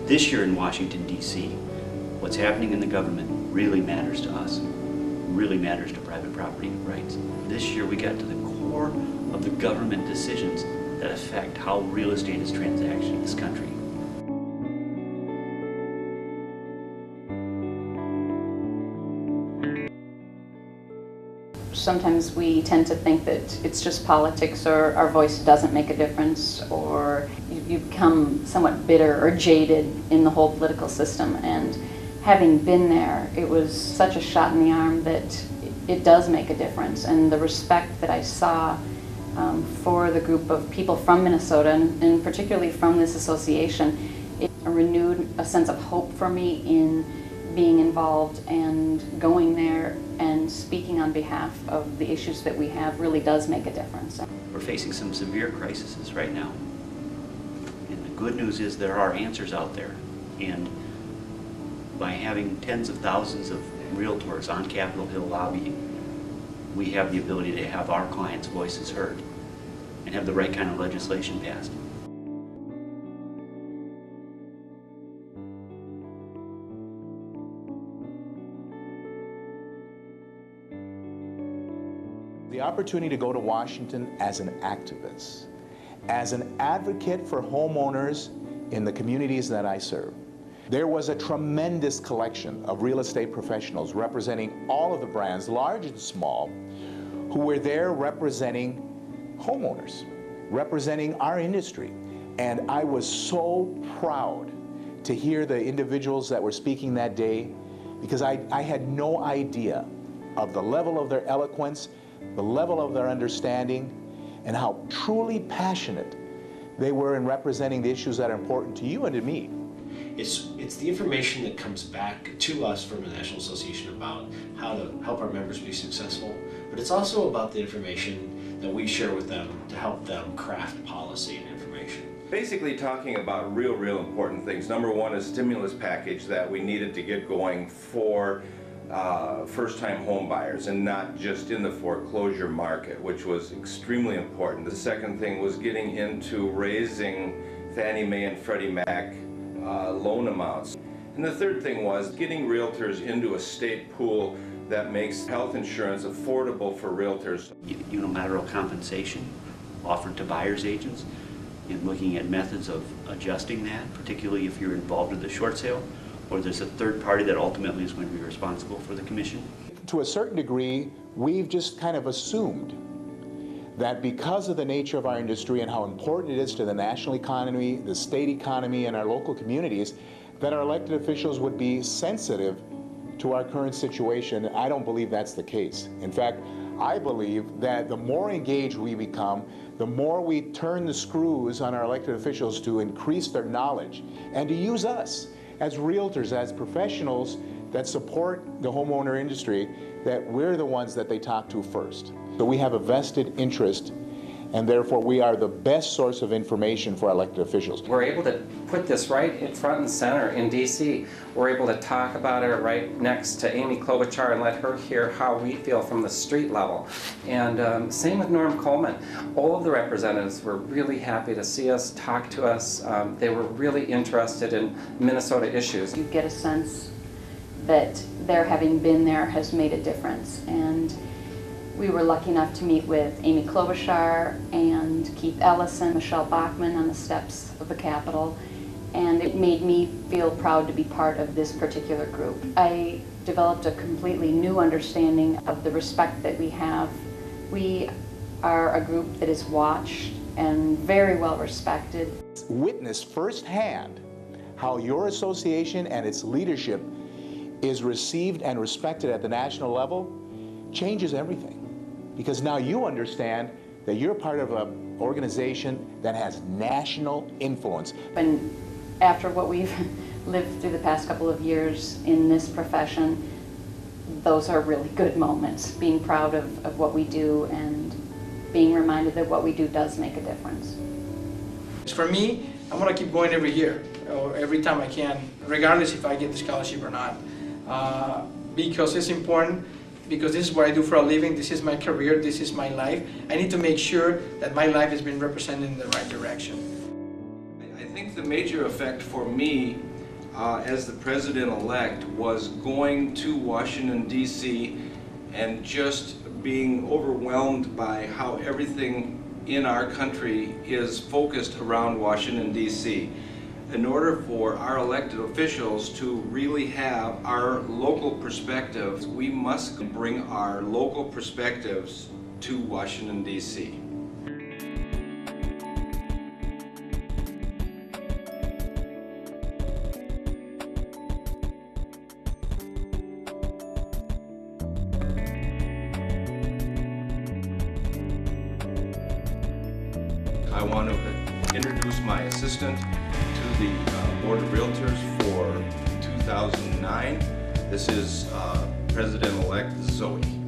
This year in Washington, D.C., what's happening in the government really matters to us, really matters to private property rights. This year we got to the core of the government decisions that affect how real estate is transacted in this country. Sometimes we tend to think that it's just politics, or our voice doesn't make a difference, or you become somewhat bitter or jaded in the whole political system. And having been there, it was such a shot in the arm that it does make a difference. And the respect that I saw for the group of people from Minnesota, and particularly from this association, it renewed a sense of hope for me in being involved, and going there and speaking on behalf of the issues that we have really does make a difference. We're facing some severe crises right now. And the good news is there are answers out there. And by having tens of thousands of realtors on Capitol Hill lobbying, we have the ability to have our clients' voices heard and have the right kind of legislation passed. The opportunity to go to Washington as an activist, as an advocate for homeowners in the communities that I serve. There was a tremendous collection of real estate professionals representing all of the brands, large and small, who were there representing homeowners, representing our industry. And I was so proud to hear the individuals that were speaking that day, because I had no idea of the level of their eloquence, the level of their understanding, and how truly passionate they were in representing the issues that are important to you and to me. It's the information that comes back to us from the National Association about how to help our members be successful, but it's also about the information that we share with them to help them craft policy and information. Basically talking about real important things. Number one, a stimulus package that we needed to get going for first-time home buyers, and not just in the foreclosure market, which was extremely important. The second thing was getting into raising Fannie Mae and Freddie Mac loan amounts. And the third thing was getting realtors into a state pool that makes health insurance affordable for realtors. Unilateral compensation offered to buyer's agents, and looking at methods of adjusting that, particularly if you're involved with the short sale, or there's a third party that ultimately is going to be responsible for the commission. To a certain degree, we've just kind of assumed that because of the nature of our industry and how important it is to the national economy, the state economy, and our local communities, that our elected officials would be sensitive to our current situation. I don't believe that's the case. In fact, I believe that the more engaged we become, the more we turn the screws on our elected officials to increase their knowledge and to use us as realtors, as professionals that support the homeowner industry, that we're the ones that they talk to first. So we have a vested interest, and therefore we are the best source of information for our elected officials. We're able to put this right in front and center in D.C. We're able to talk about it right next to Amy Klobuchar and let her hear how we feel from the street level. And same with Norm Coleman. All of the representatives were really happy to see us, talk to us. They were really interested in Minnesota issues. You get a sense that their having been there has made a difference. And we were lucky enough to meet with Amy Klobuchar and Keith Ellison, Michelle Bachmann on the steps of the Capitol, and it made me feel proud to be part of this particular group. I developed a completely new understanding of the respect that we have. We are a group that is watched and very well respected. Witness firsthand how your association and its leadership is received and respected at the national level changes everything. Because now you understand that you're part of an organization that has national influence. And after what we've lived through the past couple of years in this profession, those are really good moments. Being proud of what we do and being reminded that what we do does make a difference. For me, I want to keep going every year, or every time I can, regardless if I get the scholarship or not. Because it's important, because this is what I do for a living, this is my career, this is my life. I need to make sure that my life has been represented in the right direction. I think the major effect for me as the president-elect was going to Washington D.C. and just being overwhelmed by how everything in our country is focused around Washington D.C. In order for our elected officials to really have our local perspectives, we must bring our local perspectives to Washington D.C. I want to introduce my assistant to the Board of Realtors for 2009. This is President-elect Zoe.